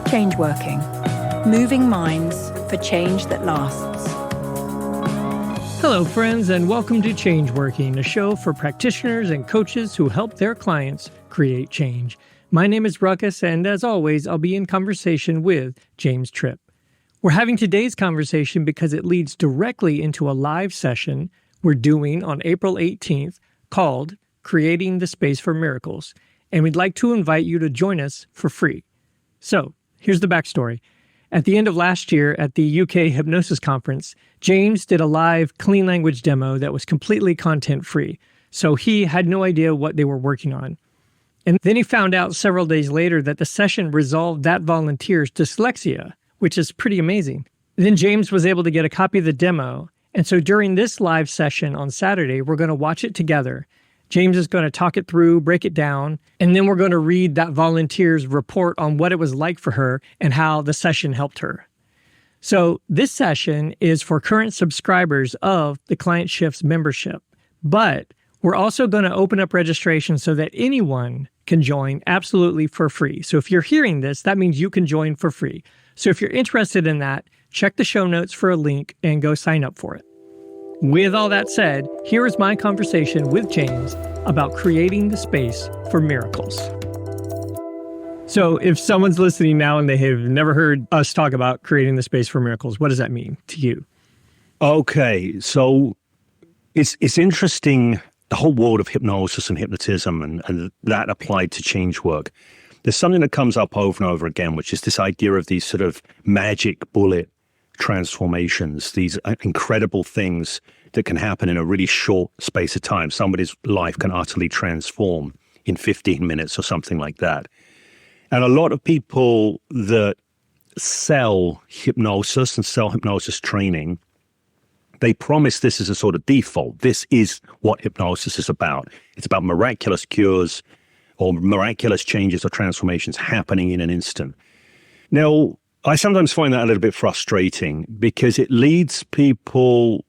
Changeworking, moving minds for change that lasts. Hello, friends, and welcome to Changeworking, a show for practitioners and coaches who help their clients create change. My name is Ruckus, and as always, I'll be in conversation with James Tripp. We're having today's conversation because it leads directly into a live session we're doing on April 18th called Creating the Space for Miracles, and we'd like to invite you to join us for free. So, here's the backstory. At the end of last year at the UK Hypnosis Conference, James did a live clean language demo that was completely content-free, so he had no idea what they were working on. And then he found out several days later that the session resolved that volunteer's dyslexia, which is pretty amazing. Then James was able to get a copy of the demo, and so during this live session on Saturday, we're going to watch it together. James is going to talk it through, break it down, and then we're going to read that volunteer's report on what it was like for her and how the session helped her. So this session is for current subscribers of the Client Shifts membership, but we're also going to open up registration so that anyone can join absolutely for free. So if you're hearing this, that means you can join for free. So if you're interested in that, check the show notes for a link and go sign up for it. With all that said, here is my conversation with James about creating the space for miracles. So if someone's listening now and they have never heard us talk about creating the space for miracles, what does that mean to you? Okay, so it's interesting, the whole world of hypnosis and hypnotism and that applied to change work. There's something that comes up over and over again, which is this idea of these sort of magic bullet transformations, these incredible things that can happen in a really short space of time. Somebody's life can utterly transform in 15 minutes or something like that. And a lot of people that sell hypnosis and sell hypnosis training, they promise this is a sort of default. This is what hypnosis is about. It's about miraculous cures or miraculous changes or transformations happening in an instant. Now, I sometimes find that a little bit frustrating because it leads people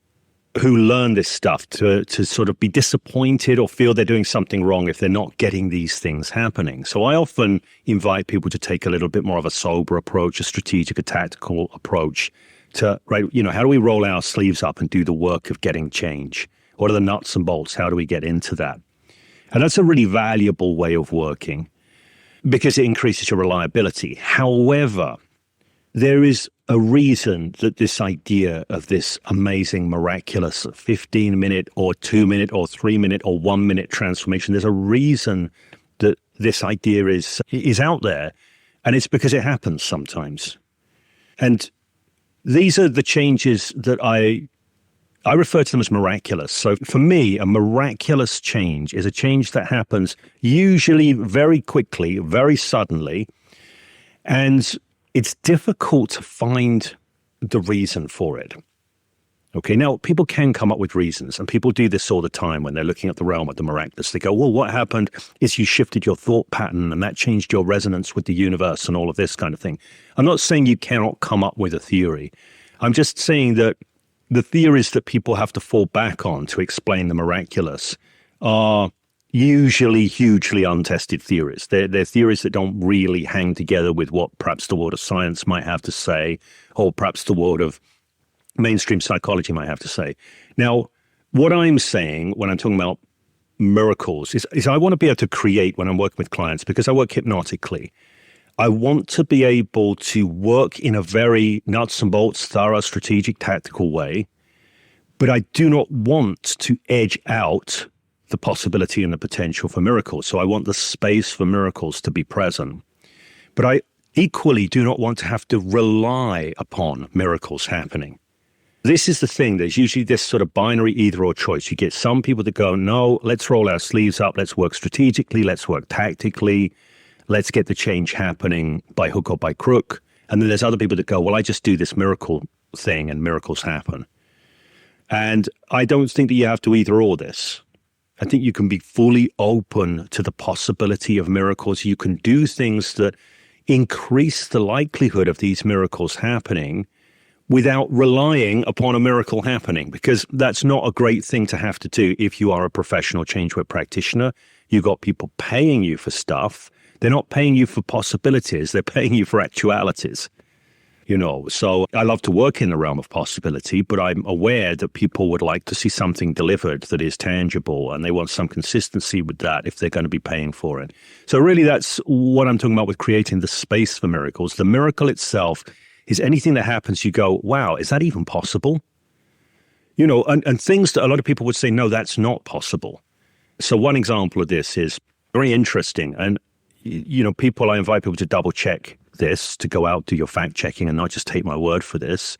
who learn this stuff to sort of be disappointed or feel they're doing something wrong if they're not getting these things happening. So I often invite people to take a little bit more of a sober approach, a strategic, a tactical approach to, right, how do we roll our sleeves up and do the work of getting change? What are the nuts and bolts? How do we get into that? And that's a really valuable way of working because it increases your reliability. However, there is a reason that this idea of this amazing, miraculous 15-minute or 2-minute or 3-minute or 1-minute transformation, there's a reason that this idea is out there, and it's because it happens sometimes. And these are the changes that I refer to them as miraculous. So for me, a miraculous change is a change that happens usually very quickly, very suddenly, and it's difficult to find the reason for it. Okay, now people can come up with reasons, and people do this all the time when they're looking at the realm of the miraculous. They go, well, what happened is you shifted your thought pattern and that changed your resonance with the universe and all of this kind of thing. I'm not saying you cannot come up with a theory. I'm just saying that the theories that people have to fall back on to explain the miraculous are usually hugely untested theories. They're theories that don't really hang together with what perhaps the world of science might have to say, or perhaps the world of mainstream psychology might have to say. Now, what I'm saying when I'm talking about miracles is I want to be able to create when I'm working with clients, because I work hypnotically. I want to be able to work in a very nuts and bolts, thorough, strategic, tactical way, but I do not want to edge out the possibility and the potential for miracles. So I want the space for miracles to be present. But I equally do not want to have to rely upon miracles happening. This is the thing. There's usually this sort of binary either or choice. You get some people that go, no, let's roll our sleeves up. Let's work strategically. Let's work tactically. Let's get the change happening by hook or by crook. And then there's other people that go, well, I just do this miracle thing and miracles happen. And I don't think that you have to either or this. I think you can be fully open to the possibility of miracles. You can do things that increase the likelihood of these miracles happening without relying upon a miracle happening, because that's not a great thing to have to do if you are a professional change work practitioner. You've got people paying you for stuff They're not paying you for possibilities. They're paying you for actualities. So I love to work in the realm of possibility, but I'm aware that people would like to see something delivered that is tangible, and they want some consistency with that if they're going to be paying for it. So really, that's what I'm talking about with creating the space for miracles. The miracle itself is anything that happens, you go, wow, is that even possible? And things that a lot of people would say, no, that's not possible. So one example of this is very interesting. And, I invite people to double check this, to go out, do your fact checking and not just take my word for this.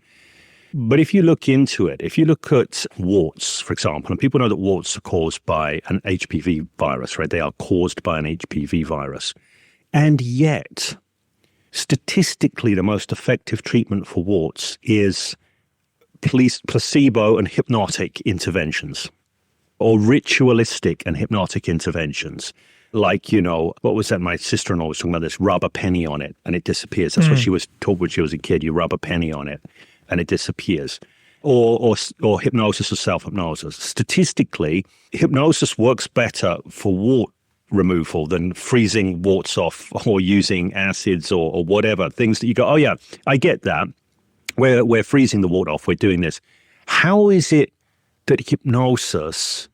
But if you look into it, if you look at warts, for example, and people know that warts are caused by an HPV virus, right? They are caused by an HPV virus. And yet, statistically, the most effective treatment for warts is placebo and hypnotic interventions, or ritualistic and hypnotic interventions. Like, what was that? My sister-in-law was talking about this, rub a penny on it and it disappears. That's what she was told when she was a kid. You rub a penny on it and it disappears. Or hypnosis or self-hypnosis. Statistically, hypnosis works better for wart removal than freezing warts off or using acids or whatever. Things that you go, oh yeah, I get that. We're freezing the wart off. We're doing this. How is it that hypnosis,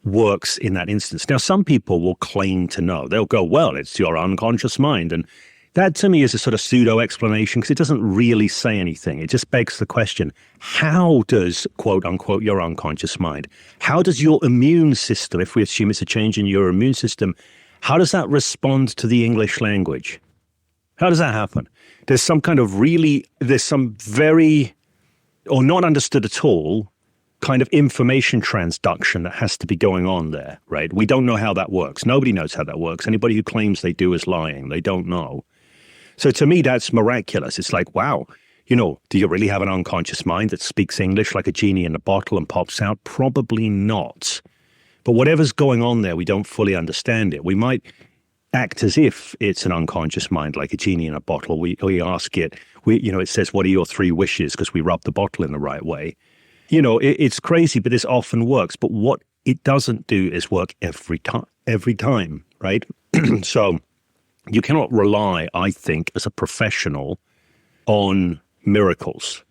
works in that instance? Now, some people will claim to know. They'll go, well, it's your unconscious mind. And that to me is a sort of pseudo explanation because it doesn't really say anything. It just begs the question, how does, quote unquote, your unconscious mind, how does your immune system, if we assume it's a change in your immune system, how does that respond to the English language? How does that happen? There's some very, or not understood at all, kind of information transduction that has to be going on there, right? We don't know how that works. Nobody knows how that works. Anybody who claims they do is lying. They don't know. So to me, that's miraculous. It's like, wow, do you really have an unconscious mind that speaks English like a genie in a bottle and pops out? Probably not. But whatever's going on there, we don't fully understand it. We might act as if it's an unconscious mind, like a genie in a bottle. We ask it, it says, what are your 3 wishes? Because we rub the bottle in the right way. It's crazy, but this often works. But what it doesn't do is work every time, right? So you cannot rely, I think, as a professional on miracles.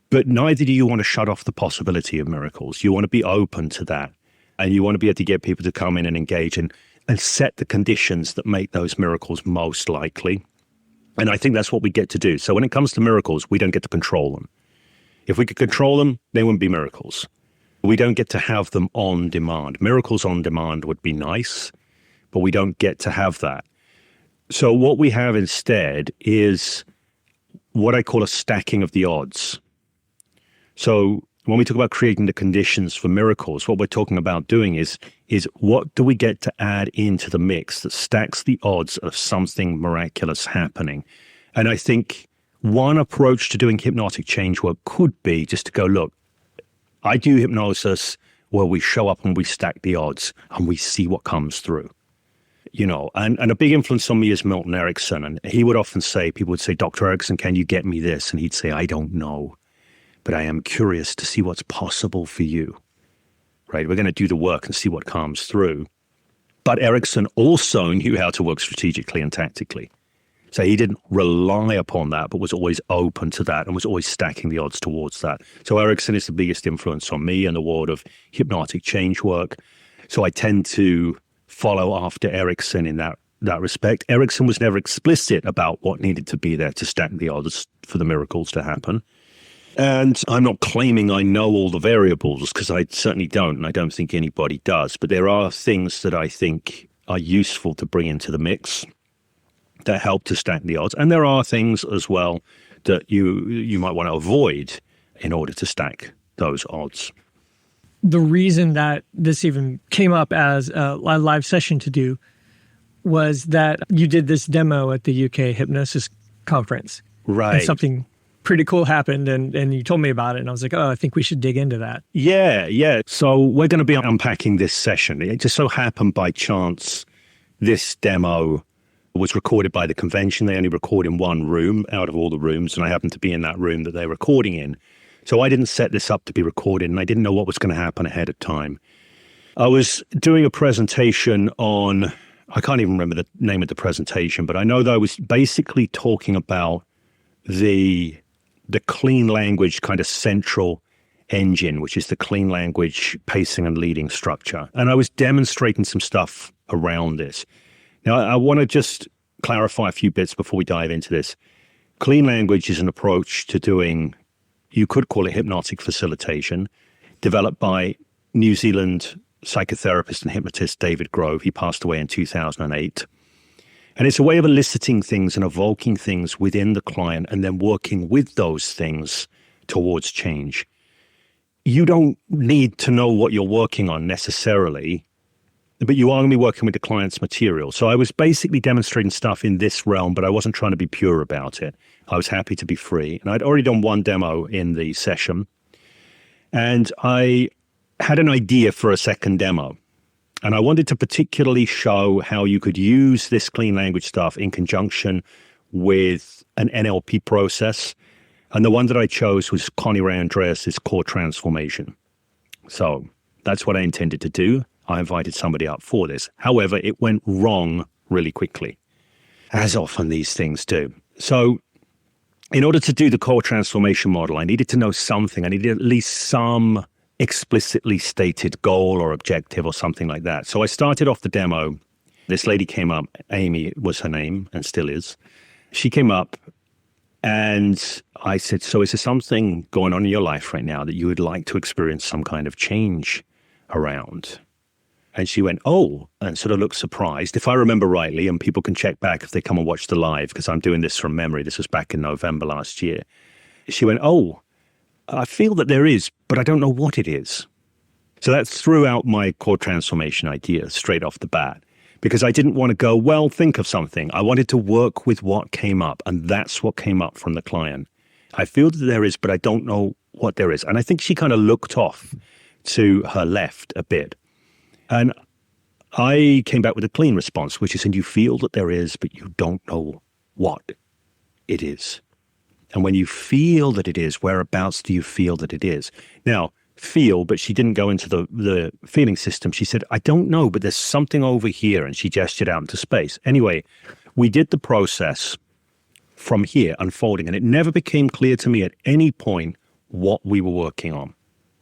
But neither do you want to shut off the possibility of miracles. You want to be open to that. And you want to be able to get people to come in and engage and set the conditions that make those miracles most likely. And I think that's what we get to do. So when it comes to miracles, we don't get to control them. If we could control them, they wouldn't be miracles. We don't get to have them on demand. Miracles on demand would be nice, but we don't get to have that. So what we have instead is what I call a stacking of the odds. So when we talk about creating the conditions for miracles, what we're talking about doing is what do we get to add into the mix that stacks the odds of something miraculous happening? And I think one approach to doing hypnotic change work could be just to go, look, I do hypnosis where we show up and we stack the odds and we see what comes through. And a big influence on me is Milton Erickson. And he would often say, people would say, Dr. Erickson, can you get me this? And he'd say, I don't know, but I am curious to see what's possible for you, right? We're going to do the work and see what comes through. But Erickson also knew how to work strategically and tactically. So he didn't rely upon that, but was always open to that and was always stacking the odds towards that. So Erickson is the biggest influence on me in the world of hypnotic change work. So I tend to follow after Erickson in that respect. Erickson was never explicit about what needed to be there to stack the odds for the miracles to happen. And I'm not claiming I know all the variables, because I certainly don't, and I don't think anybody does. But there are things that I think are useful to bring into the mix that help to stack the odds. And there are things as well that you might want to avoid in order to stack those odds. The reason that this even came up as a live session to do was that you did this demo at the UK Hypnosis Conference. Right. And something pretty cool happened, and you told me about it, and I was like, oh, I think we should dig into that. Yeah. So we're going to be unpacking this session. It just so happened by chance this demo was recorded by the convention. They only record in one room out of all the rooms, and I happened to be in that room that they're recording in. So I didn't set this up to be recorded, and I didn't know what was going to happen ahead of time. I was doing a presentation on I can't even remember the name of the presentation, but I know that I was basically talking about the clean language kind of central engine, which is the clean language pacing and leading structure. And I was demonstrating some stuff around this. Now, I want to just clarify a few bits before we dive into this. Clean language is an approach to doing, you could call it hypnotic facilitation, developed by New Zealand psychotherapist and hypnotist David Grove. He passed away in 2008. And it's a way of eliciting things and evoking things within the client and then working with those things towards change. You don't need to know what you're working on necessarily, but you are going to be working with the client's material. So I was basically demonstrating stuff in this realm, but I wasn't trying to be pure about it. I was happy to be free. And I'd already done one demo in the session. And I had an idea for a second demo. And I wanted to particularly show how you could use this clean language stuff in conjunction with an NLP process. And the one that I chose was Connie Ray Andreas' core transformation. So that's what I intended to do. I invited somebody up for this. However, it went wrong really quickly, as often these things do. So in order to do the core transformation model, I needed to know something. I needed at least some explicitly stated goal or objective or something like that. So I started off the demo. This lady came up, Amy was her name and still is. She came up and I said, so is there something going on in your life right now that you would like to experience some kind of change around? And she went, oh, and sort of looked surprised. If I remember rightly, and people can check back if they come and watch the live, because I'm doing this from memory. This was back in November last year. She went, oh, I feel that there is, but I don't know what it is. So that threw out my core transformation idea straight off the bat, because I didn't want to go, well, think of something. I wanted to work with what came up, and that's what came up from the client. I feel that there is, but I don't know what there is. And I think she kind of looked off to her left a bit. And I came back with a clean response, which is, and you feel that there is, but you don't know what it is. And when you feel that it is, whereabouts do you feel that it is? Now, feel, but she didn't go into the feeling system. She said, I don't know, but there's something over here. And she gestured out into space. Anyway, we did the process from here unfolding, and it never became clear to me at any point what we were working on.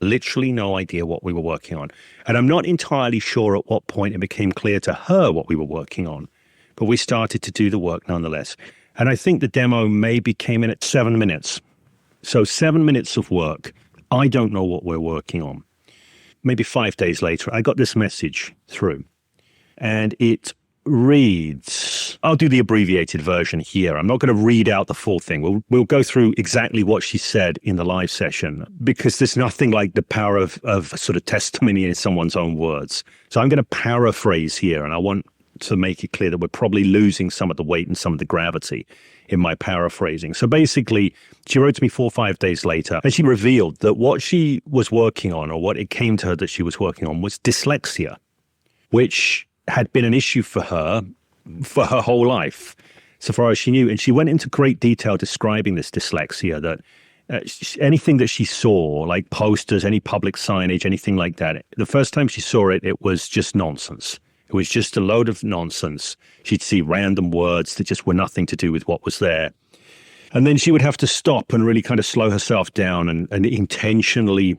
Literally no idea what we were working on. And I'm not entirely sure at what point it became clear to her what we were working on, but we started to do the work nonetheless. And I think the demo maybe came in at 7 minutes. So 7 minutes of work. I don't know what we're working on. Maybe 5 days later, I got this message through, and it reads, I'll do the abbreviated version here. I'm not going to read out the full thing. We'll go through exactly what she said in the live session, because there's nothing like the power of sort of testimony in someone's own words. So I'm going to paraphrase here, and I want to make it clear that we're probably losing some of the weight and some of the gravity in my paraphrasing. So basically, she wrote to me 4 or 5 days later, and she revealed that what she was working on, or what it came to her that she was working on, was dyslexia, which had been an issue for her whole life, so far as she knew. And she went into great detail describing this dyslexia, that anything that she saw, like posters, any public signage, anything like that, the first time she saw it, it was just nonsense. It was just a load of nonsense. She'd see random words that just were nothing to do with what was there. And then she would have to stop and really kind of slow herself down and intentionally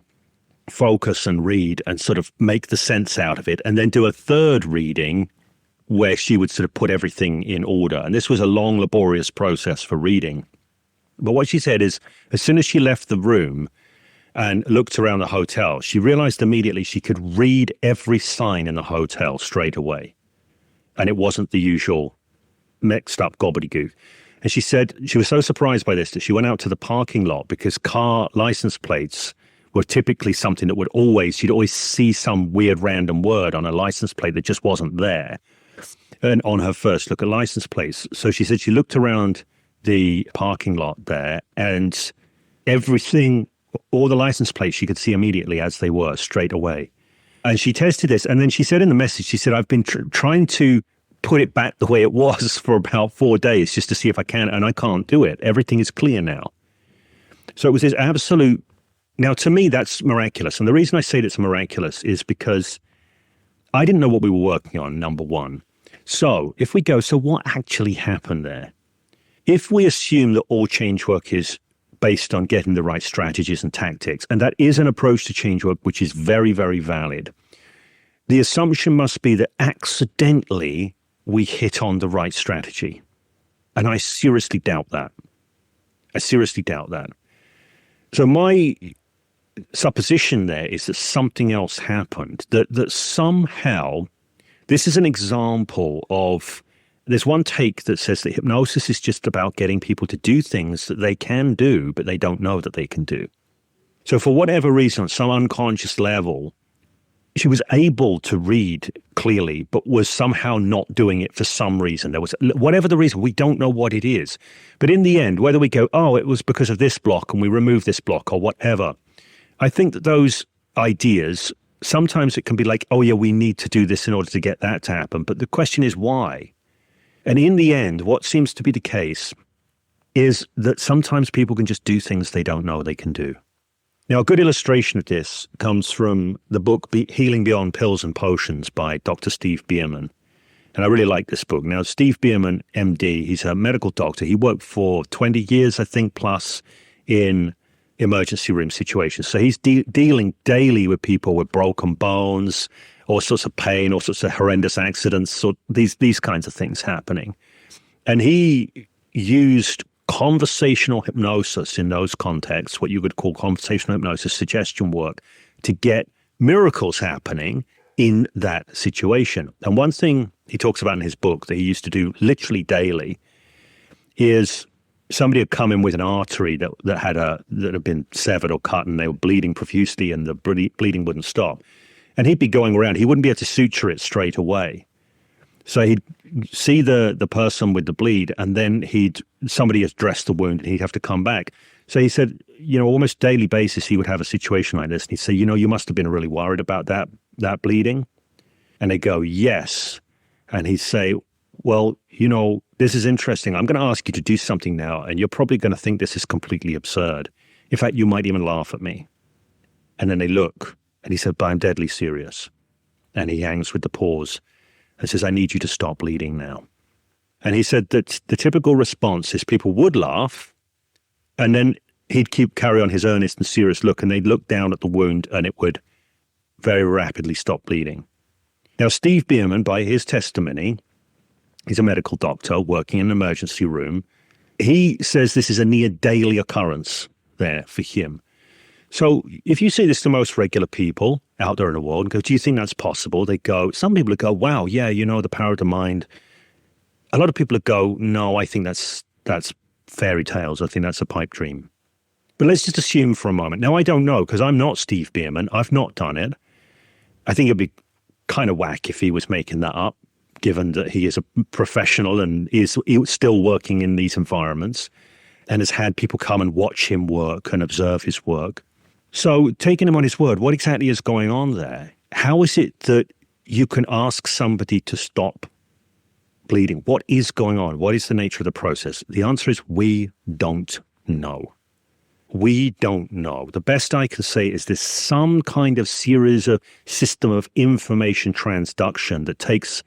focus and read and sort of make the sense out of it, and then do a third reading where she would sort of put everything in order. And this was a long, laborious process for reading. But what she said is, as soon as she left the room and looked around the hotel, she realized immediately she could read every sign in the hotel straight away. And it wasn't the usual mixed up gobbledygook. And she said she was so surprised by this that she went out to the parking lot, because car license plates were typically something that she'd always see some weird random word on a license plate that just wasn't there. And on her first look at license plates. So she said she looked around the parking lot there, and everything, all the license plates she could see immediately as they were, straight away. And she tested this. And then she said in the message, she said, I've been trying to put it back the way it was for about 4 days just to see if I can, and I can't do it. Everything is clear now. So it was this absolute. Now, to me, that's miraculous. And the reason I say that's miraculous is because I didn't know what we were working on, number one. So if we go, so what actually happened there? If we assume that all change work is based on getting the right strategies and tactics, and that is an approach to change work which is very, very valid, the assumption must be that accidentally we hit on the right strategy. And I seriously doubt that. I seriously doubt that. So my supposition there is that something else happened, that somehow, this is an example of, there's one take that says that hypnosis is just about getting people to do things that they can do, but they don't know that they can do. So for whatever reason, on some unconscious level, she was able to read clearly, but was somehow not doing it for some reason. There was, whatever the reason, we don't know what it is. But in the end, whether we go, oh, it was because of this block and we remove this block or whatever, I think that those ideas, sometimes it can be like, oh yeah, we need to do this in order to get that to happen. But the question is why? And in the end, what seems to be the case is that sometimes people can just do things they don't know they can do. Now, a good illustration of this comes from the book Healing Beyond Pills and Potions by Dr. Steve Bierman. And I really like this book. Now, Steve Bierman, MD, he's a medical doctor. He worked for 20 years, I think, plus in emergency room situations. So he's dealing daily with people with broken bones, all sorts of pain, all sorts of horrendous accidents, so these kinds of things happening. And he used conversational hypnosis in those contexts, what you would call conversational hypnosis, suggestion work, to get miracles happening in that situation. And one thing he talks about in his book that he used to do literally daily is somebody had come in with an artery that had been severed or cut, and they were bleeding profusely, and the bleeding wouldn't stop. And he'd be going around. He wouldn't be able to suture it straight away. So he'd see the person with the bleed, and then somebody had dressed the wound, and he'd have to come back. So he said, almost daily basis, he would have a situation like this. And he'd say, you must have been really worried about that bleeding. And they go, yes. And he'd say, well, this is interesting. I'm going to ask you to do something now, and you're probably going to think this is completely absurd. In fact, you might even laugh at me. And then they look, and he said, but I'm deadly serious. And he hangs with the pause and says, I need you to stop bleeding now. And he said that the typical response is people would laugh, and then he'd carry on his earnest and serious look, and they'd look down at the wound, and it would very rapidly stop bleeding. Now, Steve Bierman, by his testimony, he's a medical doctor working in an emergency room. He says this is a near daily occurrence there for him. So if you say this to most regular people out there in the world and go, do you think that's possible? Some people would go, wow, yeah, the power of the mind. A lot of people would go, no, I think that's fairy tales. I think that's a pipe dream. But let's just assume for a moment. Now, I don't know, because I'm not Steve Bierman. I've not done it. I think it'd be kind of whack if he was making that up, given that he is a professional and is still working in these environments and has had people come and watch him work and observe his work. So taking him on his word, what exactly is going on there? How is it that you can ask somebody to stop bleeding? What is going on? What is the nature of the process? The answer is we don't know. We don't know. The best I can say is there's some kind of series of system of information transduction that takes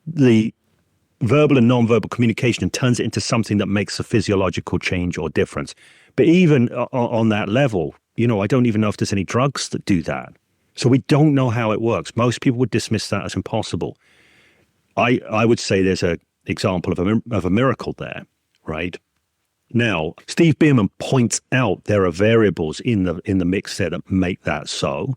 the verbal and nonverbal communication and turns it into something that makes a physiological change or difference. But even on that level, I don't even know if there's any drugs that do that. So we don't know how it works. Most people would dismiss that as impossible. I would say there's an example of a miracle there, right? Now, Steve Bierman points out there are variables in the mix there that make that so.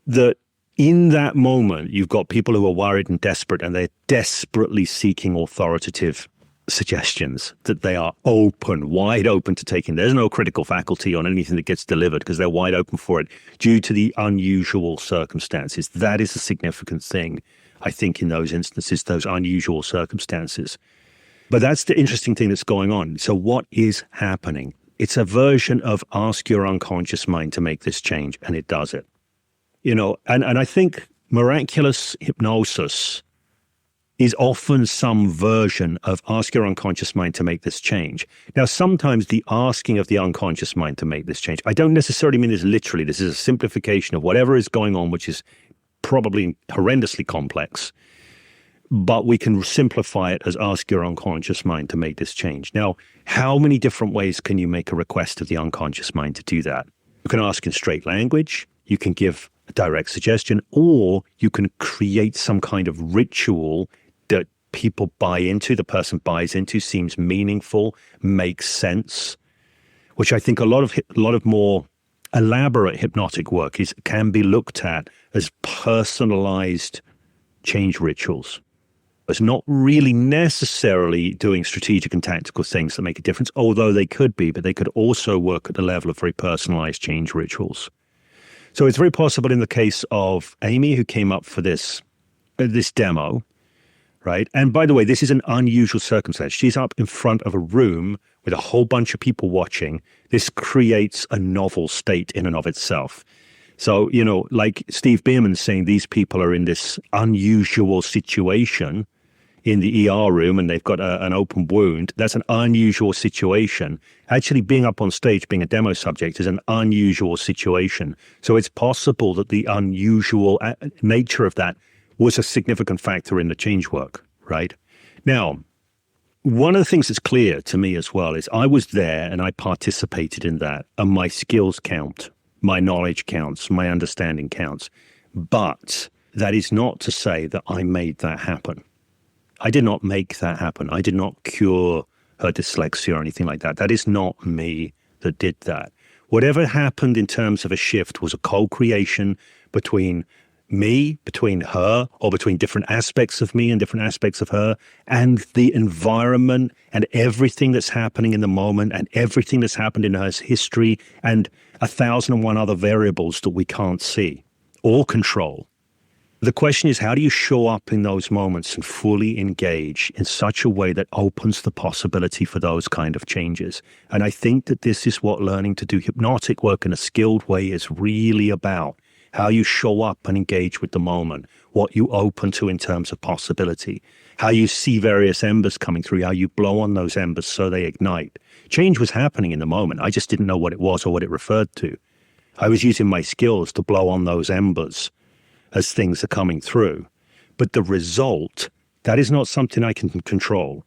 That in that moment, you've got people who are worried and desperate, and they're desperately seeking authoritative suggestions, that they are wide open to taking. There's no critical faculty on anything that gets delivered because they're wide open for it due to the unusual circumstances. That is a significant thing, I think, in those instances, those unusual circumstances. But that's the interesting thing that's going on. So what is happening? It's a version of ask your unconscious mind to make this change, and it does it. And I think miraculous hypnosis is often some version of ask your unconscious mind to make this change. Now, sometimes the asking of the unconscious mind to make this change, I don't necessarily mean this literally. This is a simplification of whatever is going on, which is probably horrendously complex. but we can simplify it as ask your unconscious mind to make this change. Now, how many different ways can you make a request of the unconscious mind to do that? You can ask in straight language, you can give a direct suggestion, or you can create some kind of ritual that people buy into, the person buys into, seems meaningful, makes sense, which I think a lot of more elaborate hypnotic work can be looked at as personalized change rituals. It's not really necessarily doing strategic and tactical things that make a difference, although they could be, but they could also work at the level of very personalized change rituals. So it's very possible in the case of Amy, who came up for this demo, right? And by the way, this is an unusual circumstance. She's up in front of a room with a whole bunch of people watching. This creates a novel state in and of itself. So, like Steve Bierman saying, these people are in this unusual situation in the ER room and they've got an open wound. That's an unusual situation. Actually, being up on stage, being a demo subject is an unusual situation. So it's possible that the unusual nature of that was a significant factor in the change work, right? Now, one of the things that's clear to me as well is I was there and I participated in that, and my skills count, my knowledge counts, my understanding counts. But that is not to say that I made that happen. I did not make that happen. I did not cure her dyslexia or anything like that. That is not me that did that. Whatever happened in terms of a shift was a co-creation between me, between her, or between different aspects of me and different aspects of her, and the environment and everything that's happening in the moment and everything that's happened in her history and 1,001 other variables that we can't see or control. The question is, how do you show up in those moments and fully engage in such a way that opens the possibility for those kind of changes? And I think that this is what learning to do hypnotic work in a skilled way is really about. How you show up and engage with the moment, what you open to in terms of possibility, how you see various embers coming through, how you blow on those embers so they ignite. Change was happening in the moment. I just didn't know what it was or what it referred to. I was using my skills to blow on those embers as things are coming through. But the result, that is not something I can control.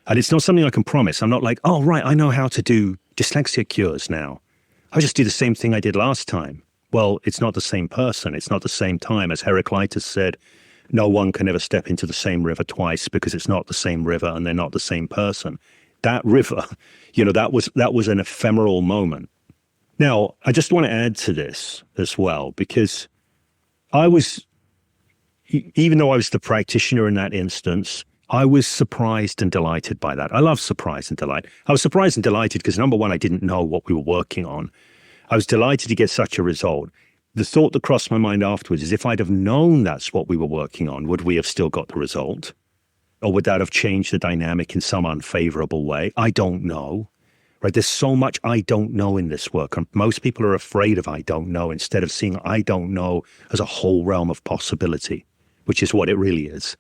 And it's not something I can promise. I'm not like, oh, right, I know how to do dyslexia cures now. I just do the same thing I did last time. Well, it's not the same person. It's not the same time. As Heraclitus said, no one can ever step into the same river twice because it's not the same river and they're not the same person. That river, that was an ephemeral moment. Now, I just want to add to this as well, because even though I was the practitioner in that instance, I was surprised and delighted by that. I love surprise and delight. I was surprised and delighted because, number one, I didn't know what we were working on. I was delighted to get such a result. The thought that crossed my mind afterwards is, if I'd have known that's what we were working on, would we have still got the result? Or would that have changed the dynamic in some unfavorable way? I don't know. Right? There's so much I don't know in this work. And most people are afraid of I don't know instead of seeing I don't know as a whole realm of possibility, which is what it really is.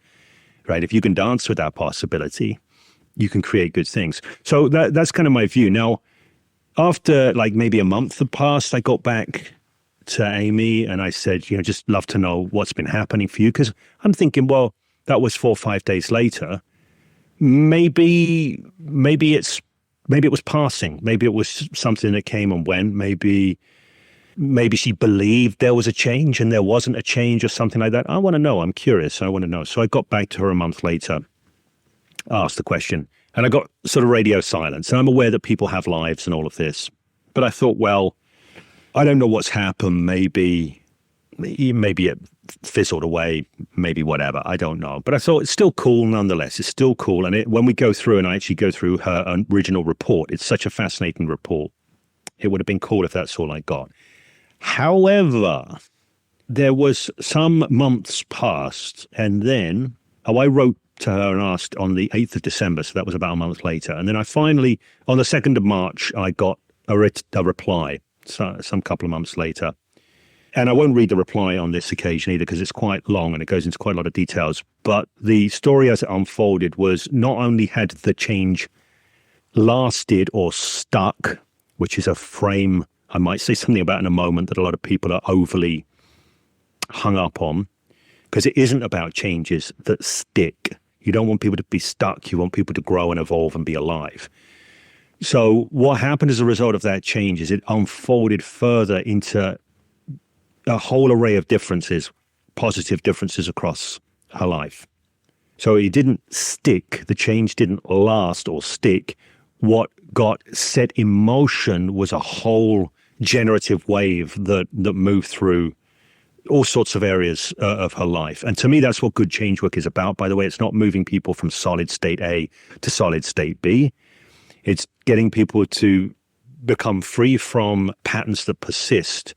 Right? If you can dance with that possibility, you can create good things. So that's kind of my view. Now, after like maybe a month had passed, I got back to Amy and I said, just love to know what's been happening for you. Because I'm thinking, well, that was 4 or 5 days later. Maybe it was passing. Maybe it was something that came and went. Maybe she believed there was a change and there wasn't a change or something like that. I want to know. I'm curious. I want to know. So I got back to her a month later, asked the question. And I got sort of radio silence. And I'm aware that people have lives and all of this. But I thought, well, I don't know what's happened. Maybe it fizzled away. Maybe whatever. I don't know. But I thought it's still cool nonetheless. It's still cool. And when we go through and I actually go through her original report, it's such a fascinating report. It would have been cool if that's all I got. However, there was some months passed. And then I wrote to her and asked on the 8th of December, so that was about a month later. And then I finally, on the 2nd of March, I got a reply, some couple of months later. And I won't read the reply on this occasion either because it's quite long and it goes into quite a lot of details. But the story as it unfolded was not only had the change lasted or stuck, which is a frame I might say something about in a moment that a lot of people are overly hung up on, because it isn't about changes that stick. You don't want people to be stuck. You want people to grow and evolve and be alive. So what happened as a result of that change is it unfolded further into a whole array of differences, positive differences across her life. So it didn't stick. The change didn't last or stick. What got set in motion was a whole generative wave that moved through all sorts of areas of her life. And to me, that's what good change work is about. By the way, it's not moving people from solid state A to solid state B. It's getting people to become free from patterns that persist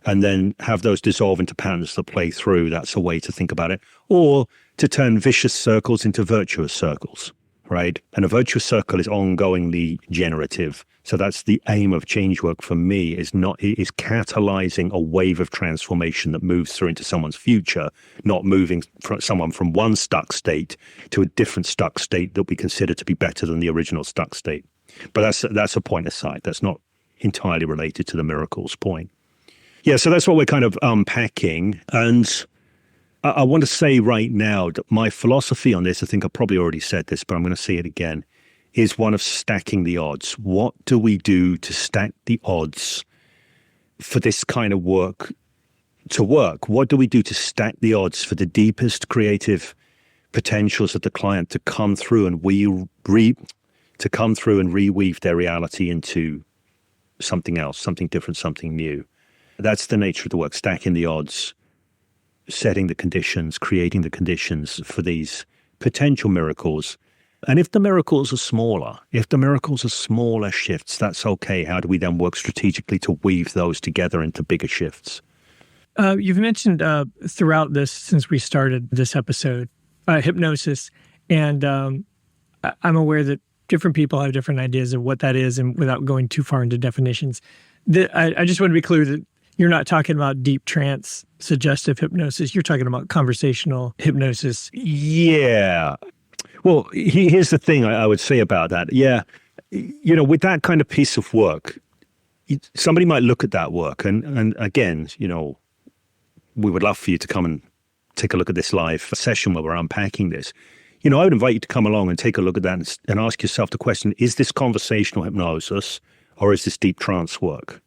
and then have those dissolve into patterns that play through. That's a way to think about it. Or to turn vicious circles into virtuous circles, right? And a virtuous circle is ongoingly generative. So that's the aim of change work for me, is catalyzing a wave of transformation that moves through into someone's future, not moving someone from one stuck state to a different stuck state that we consider to be better than the original stuck state. But that's a point aside. That's not entirely related to the miracles point. Yeah, so that's what we're kind of unpacking. And I want to say right now that my philosophy on this, I think I probably already said this, but I'm going to say it again, is one of stacking the odds. What do we do to stack the odds for this kind of work to work? What do we do to stack the odds for the deepest creative potentials of the client to come through and reweave their reality into something else, something different, something new? That's the nature of the work, stacking the odds, setting the conditions, creating the conditions for these potential miracles. And if the miracles are smaller, shifts, that's okay. How do we then work strategically to weave those together into bigger shifts? You've mentioned throughout this, since we started this episode, hypnosis. And I'm aware that different people have different ideas of what that is, and without going too far into definitions, I just want to be clear that you're not talking about deep trance, suggestive hypnosis. You're talking about conversational hypnosis. Yeah. Well, here's the thing I would say about that. Yeah. With that kind of piece of work, somebody might look at that work and again, we would love for you to come and take a look at this live session where we're unpacking this. I would invite you to come along and take a look at that and ask yourself the question, is this conversational hypnosis or is this deep trance work?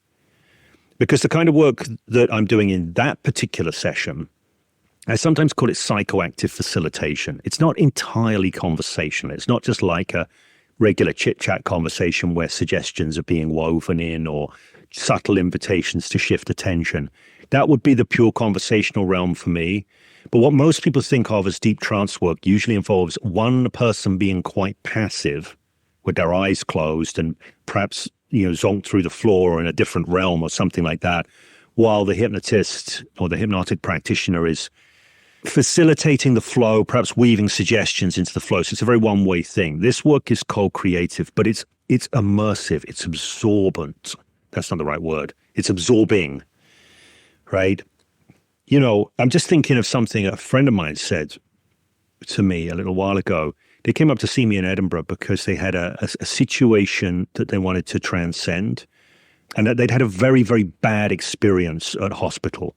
Because the kind of work that I'm doing in that particular session, I sometimes call it psychoactive facilitation. It's not entirely conversational. It's not just like a regular chit-chat conversation where suggestions are being woven in or subtle invitations to shift attention. That would be the pure conversational realm for me. But what most people think of as deep trance work usually involves one person being quite passive with their eyes closed and perhaps zonked through the floor or in a different realm or something like that, while the hypnotist or the hypnotic practitioner is facilitating the flow, perhaps weaving suggestions into the flow. So it's a very one-way thing. This work is co-creative, but it's immersive. It's absorbent. That's not the right word. It's absorbing, right? I'm just thinking of something a friend of mine said to me a little while ago. They came up to see me in Edinburgh because they had a situation that they wanted to transcend, and that they'd had a very, very bad experience at hospital,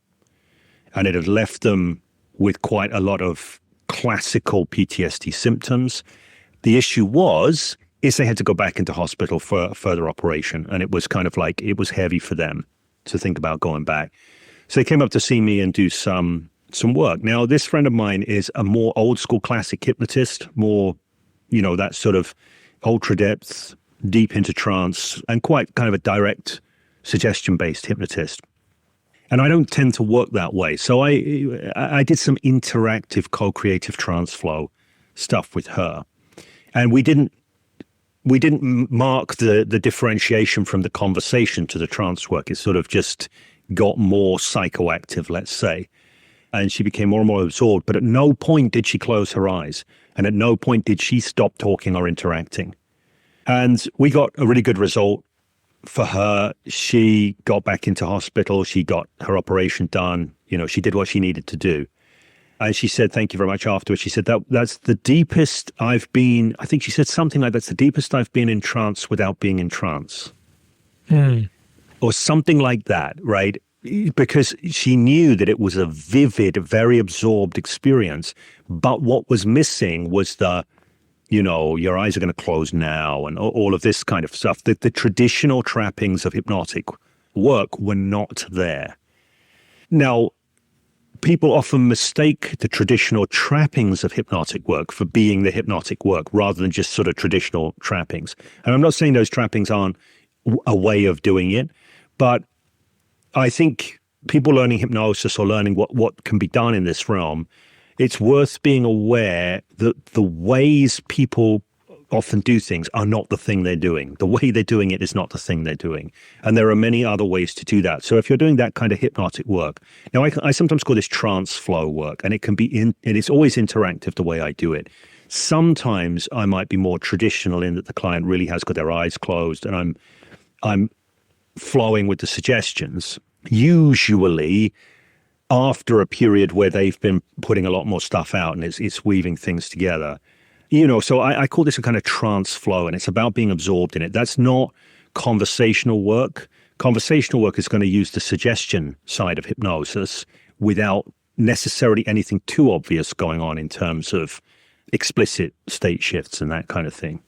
and it had left them with quite a lot of classical PTSD symptoms. The issue is they had to go back into hospital for a further operation, and it was kind of like it was heavy for them to think about going back. So they came up to see me and do some work. Now, this friend of mine is a more old school classic hypnotist, more, that sort of ultra depth, deep into trance, and quite kind of a direct suggestion-based hypnotist. And I don't tend to work that way. So I did some interactive co-creative trance flow stuff with her. And we didn't mark the differentiation from the conversation to the trance work. It sort of just got more psychoactive, let's say. And she became more and more absorbed. But at no point did she close her eyes. And at no point did she stop talking or interacting. And we got a really good result for her. She got back into hospital. She got her operation done. She did what she needed to do. And she said, thank you very much afterwards. She said, that's the deepest I've been. I think she said something like, that's the deepest I've been in trance without being in trance. Or something like that, right? because she knew that it was a vivid, very absorbed experience. But what was missing was your eyes are going to close now and all of this kind of stuff. The traditional trappings of hypnotic work were not there. Now, people often mistake the traditional trappings of hypnotic work for being the hypnotic work rather than just sort of traditional trappings. And I'm not saying those trappings aren't a way of doing it, but I think people learning hypnosis or learning what can be done in this realm, it's worth being aware that the ways people often do things are not the thing they're doing. The way they're doing it is not the thing they're doing. And there are many other ways to do that. So if you're doing that kind of hypnotic work, now I sometimes call this trance flow work, and it can be and it's always interactive the way I do it. Sometimes I might be more traditional in that the client really has got their eyes closed and I'm flowing with the suggestions. Usually after a period where they've been putting a lot more stuff out and it's weaving things together. So I call this a kind of trance flow, and it's about being absorbed in it. That's not conversational work. Conversational work is going to use the suggestion side of hypnosis without necessarily anything too obvious going on in terms of explicit state shifts and that kind of thing.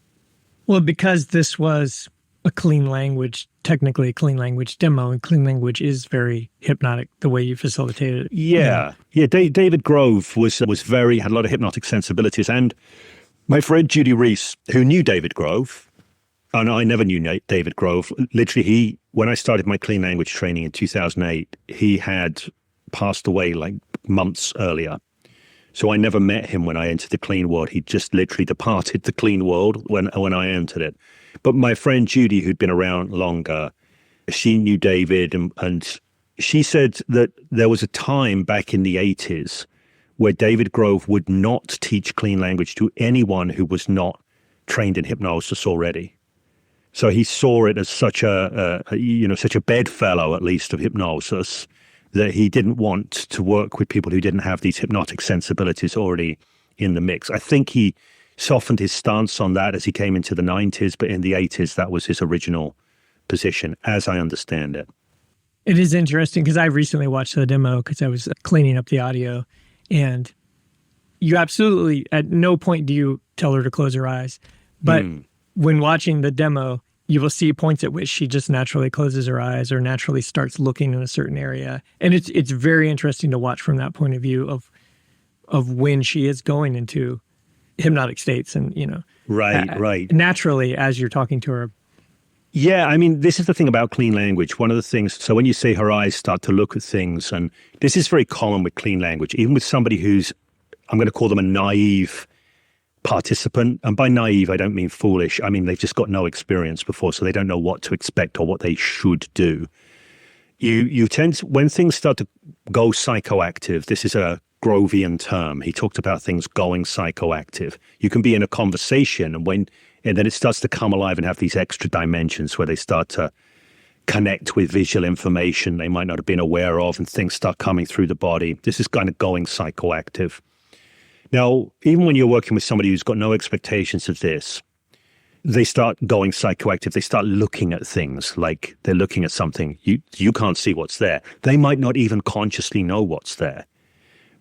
Well, because this was a clean language, technically a clean language demo, and clean language is very hypnotic the way you facilitated it. Yeah. David Grove had a lot of hypnotic sensibilities, and my friend Judy Reese, who knew David Grove, and I never knew David Grove. Literally, when I started my clean language training in 2008, he had passed away like months earlier. So I never met him when I entered the clean world. He just literally departed the clean world when I entered it. But my friend Judy, who'd been around longer, she knew David, and she said that there was a time back in the 80s where David Grove would not teach clean language to anyone who was not trained in hypnosis already. So he saw it as such a bedfellow, at least, of hypnosis, that he didn't want to work with people who didn't have these hypnotic sensibilities already in the mix. I think he softened his stance on that as he came into the 90s, but in the 80s, that was his original position, as I understand it. It is interesting because I recently watched the demo because I was cleaning up the audio. And you absolutely, at no point do you tell her to close her eyes. But when watching the demo, you will see points at which she just naturally closes her eyes or naturally starts looking in a certain area. And it's very interesting to watch from that point of view of when she is going into hypnotic states and, Right. naturally as you're talking to her. Yeah, I mean, this is the thing about clean language. One of the things, so when you say her eyes start to look at things, and this is very common with clean language, even with somebody who's, I'm going to call them a naive participant. And by naive, I don't mean foolish. I mean, they've just got no experience before, so they don't know what to expect or what they should do. You tend to, when things start to go psychoactive, this is a Grovian term. He talked about things going psychoactive. You can be in a conversation and then it starts to come alive and have these extra dimensions where they start to connect with visual information they might not have been aware of, and things start coming through the body. This is kind of going psychoactive. Now, even when you're working with somebody who's got no expectations of this, they start going psychoactive. They start looking at things like they're looking at something. You can't see what's there. They might not even consciously know what's there.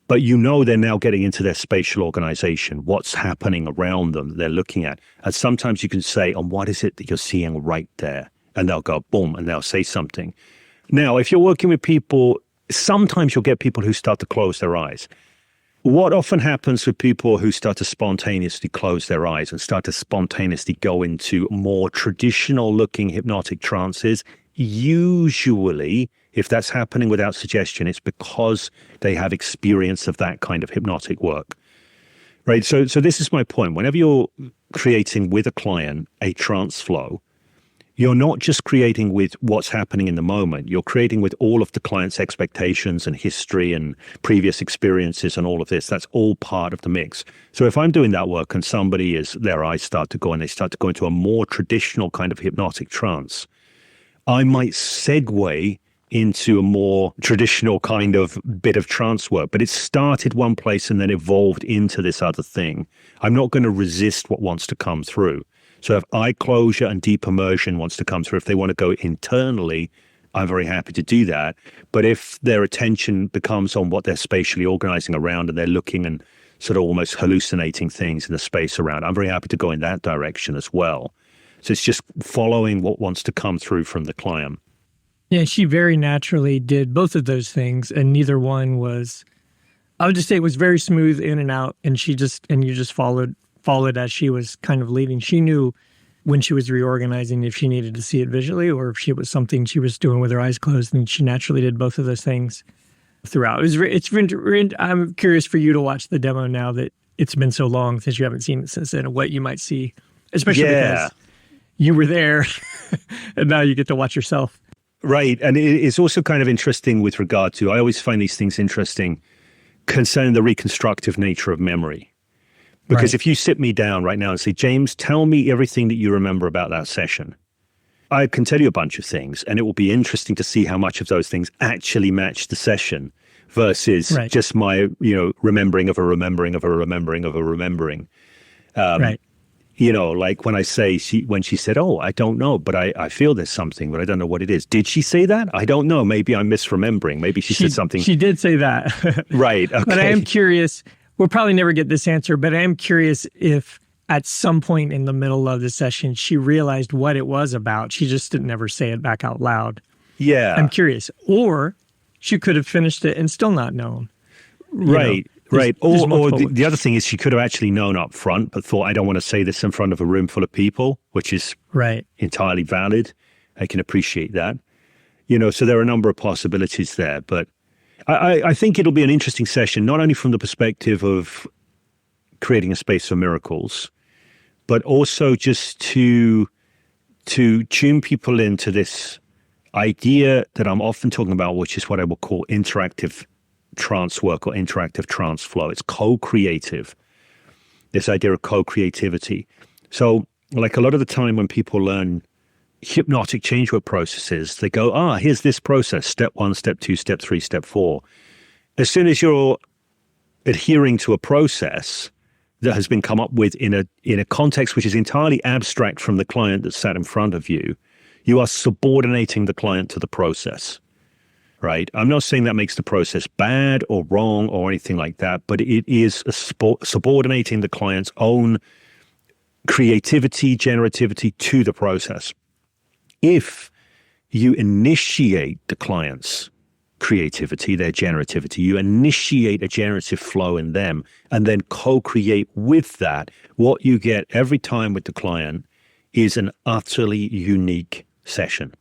But they're now getting into their spatial organization, what's happening around them they're looking at. And sometimes you can say, and what is it that you're seeing right there? And they'll go, boom, and they'll say something. Now, if you're working with people, sometimes you'll get people who start to close their eyes. What often happens with people who start to spontaneously close their eyes and start to spontaneously go into more traditional looking hypnotic trances, usually, if that's happening without suggestion, it's because they have experience of that kind of hypnotic work, right? So this is my point. Whenever you're creating with a client a trance flow, you're not just creating with what's happening in the moment. You're creating with all of the client's expectations and history and previous experiences and all of this. That's all part of the mix. So if I'm doing that work and their eyes start to go and they start to go into a more traditional kind of hypnotic trance, I might segue into a more traditional kind of bit of trance work, but it started one place and then evolved into this other thing. I'm not going to resist what wants to come through. So if eye closure and deep immersion wants to come through, if they want to go internally, I'm very happy to do that. But if their attention becomes on what they're spatially organizing around and they're looking and sort of almost hallucinating things in the space around, I'm very happy to go in that direction as well. So it's just following what wants to come through from the client. Yeah, she very naturally did both of those things, and neither one was, I would just say it was very smooth in and out, and you just followed as she was kind of leading. She knew when she was reorganizing if she needed to see it visually or if it was something she was doing with her eyes closed, and she naturally did both of those things throughout. I'm curious for you to watch the demo now that it's been so long since you haven't seen it since then, and what you might see, especially because you were there and now you get to watch yourself. Right. And it's also kind of interesting with regard to, I always find these things interesting concerning the reconstructive nature of memory. Because if you sit me down right now and say, James, tell me everything that you remember about that session, I can tell you a bunch of things, and it will be interesting to see how much of those things actually match the session versus just my, remembering of a remembering of a remembering of a remembering. Like when I say, when she said, oh, I don't know, but I feel there's something, but I don't know what it is. Did she say that? I don't know. Maybe I'm misremembering. Maybe she said something. She did say that. Right. Okay. But I am curious. We'll probably never get this answer, but I am curious if at some point in the middle of the session, she realized what it was about. She just didn't ever say it back out loud. Yeah. I'm curious. Or she could have finished it and still not known. Right. Right. Or the other thing is she could have actually known up front, but thought, I don't want to say this in front of a room full of people, which is entirely valid. I can appreciate that. So there are a number of possibilities there. But I think it'll be an interesting session, not only from the perspective of creating a space for miracles, but also just to tune people into this idea that I'm often talking about, which is what I will call interactive trance work or interactive trance flow. It's co-creative, this idea of co-creativity. So like a lot of the time when people learn hypnotic changework processes, they go, here's this process, step 1, step 2, step 3, step 4. As soon as you're adhering to a process that has been come up with in a context which is entirely abstract from the client that sat in front of you, you are subordinating the client to the process. Right? I'm not saying that makes the process bad or wrong or anything like that, but it is subordinating the client's own creativity, generativity to the process. If you initiate the client's creativity, their generativity, you initiate a generative flow in them and then co-create with that, what you get every time with the client is an utterly unique session.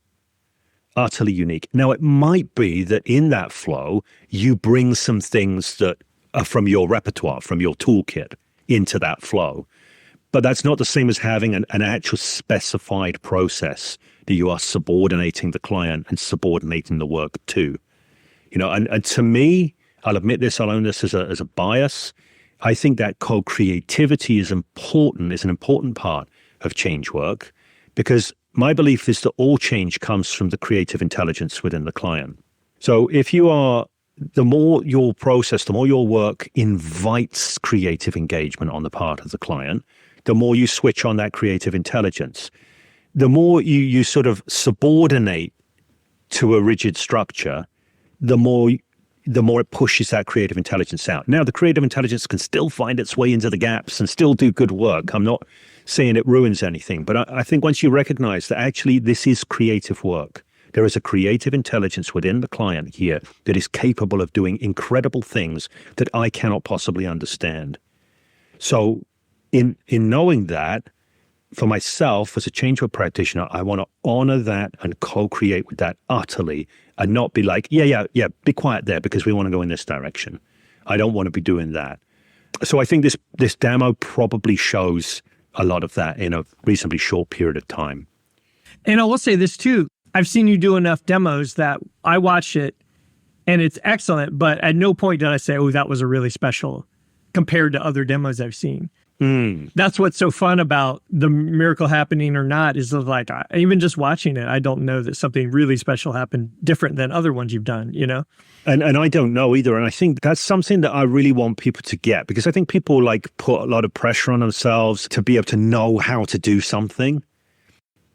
Utterly unique. Now, it might be that in that flow, you bring some things that are from your repertoire, from your toolkit into that flow. But that's not the same as having an actual specified process that you are subordinating the client and subordinating the work to. And to me, I'll admit this, I'll own this as a bias. I think that co-creativity is an important part of change work, because my belief is that all change comes from the creative intelligence within the client. So the more your process, the more your work invites creative engagement on the part of the client, the more you switch on that creative intelligence, the more you sort of subordinate to a rigid structure, the more it pushes that creative intelligence out. Now, the creative intelligence can still find its way into the gaps and still do good work. I'm not saying it ruins anything, but I think once you recognize that actually this is creative work, there is a creative intelligence within the client here that is capable of doing incredible things that I cannot possibly understand. So in knowing that, for myself as a changework practitioner, I want to honor that and co-create with that utterly, and not be like, yeah, be quiet there because we want to go in this direction. I don't want to be doing that. So I think this demo probably shows a lot of that in a reasonably short period of time. And I will say this too. I've seen you do enough demos that I watch it and it's excellent, but at no point did I say, oh, that was a really special compared to other demos I've seen. That's what's so fun about the miracle happening or not, is like, even just watching it, I don't know that something really special happened different than other ones you've done, And I don't know either. And I think that's something that I really want people to get, because I think people like put a lot of pressure on themselves to be able to know how to do something.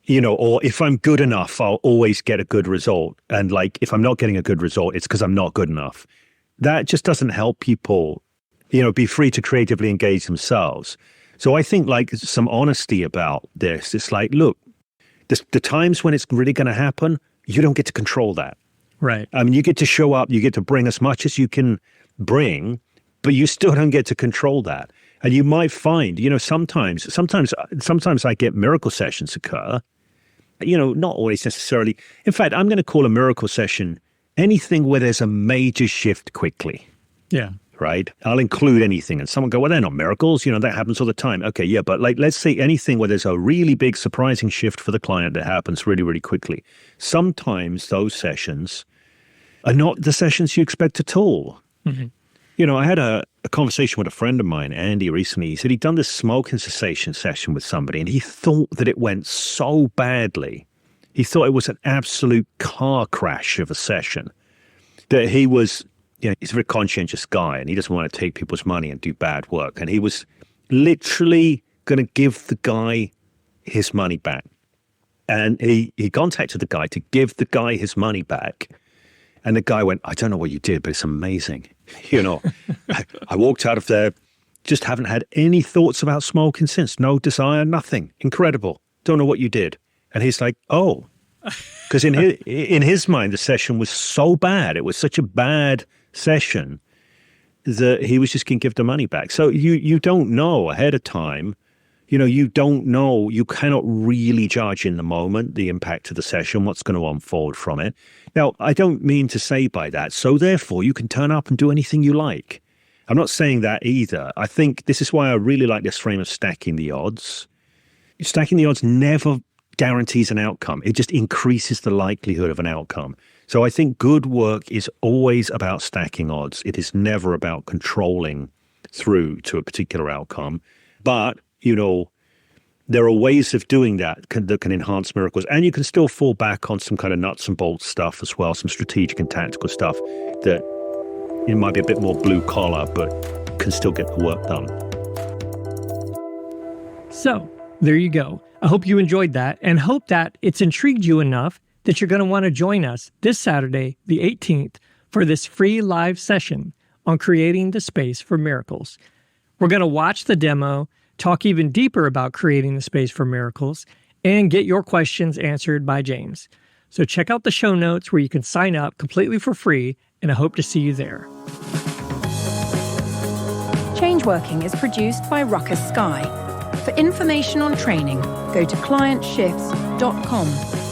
or if I'm good enough, I'll always get a good result. And like, if I'm not getting a good result, it's because I'm not good enough. That just doesn't help people, be free to creatively engage themselves. So I think like some honesty about this. It's like, look, the times when it's really going to happen, you don't get to control that. Right. I mean, you get to show up, you get to bring as much as you can bring, but you still don't get to control that. And you might find, sometimes I get miracle sessions occur, not always necessarily. In fact, I'm going to call a miracle session anything where there's a major shift quickly. Yeah. Right? I'll include anything. And someone go, well, they're not miracles. That happens all the time. Okay, yeah, but like, let's say anything where there's a really big surprising shift for the client that happens really, really quickly. Sometimes those sessions are not the sessions you expect at all. Mm-hmm. I had a conversation with a friend of mine, Andy, recently. He said he'd done this smoking cessation session with somebody, and he thought that it went so badly. He thought it was an absolute car crash of a session, that he was, he's a very conscientious guy, and he doesn't want to take people's money and do bad work. And he was literally going to give the guy his money back. And he contacted the guy to give the guy his money back. And the guy went, I don't know what you did, but it's amazing. I walked out of there, just haven't had any thoughts about smoking since. No desire, nothing. Incredible. Don't know what you did. And he's like, oh, because in his mind, the session was so bad. It was such a bad session that he was just going to give the money back. So you don't know ahead of time. You don't know. You cannot really judge in the moment the impact of the session, what's going to unfold from it. Now, I don't mean to say by that, so therefore you can turn up and do anything you like. I'm not saying that either. I think this is why I really like this frame of stacking the odds. Stacking the odds never guarantees an outcome. It just increases the likelihood of an outcome. So I think good work is always about stacking odds. It is never about controlling through to a particular outcome. But, there are ways of doing that that can enhance miracles. And you can still fall back on some kind of nuts and bolts stuff as well, some strategic and tactical stuff that it might be a bit more blue collar, but can still get the work done. So there you go. I hope you enjoyed that and hope that it's intrigued you enough that you're going to want to join us this Saturday, the 18th, for this free live session on creating the space for miracles. We're going to watch the demo, talk even deeper about creating the space for miracles, and get your questions answered by James. So check out the show notes where you can sign up completely for free, and I hope to see you there. Changeworking is produced by Ruckus Sky. For information on training, go to clientshifts.com.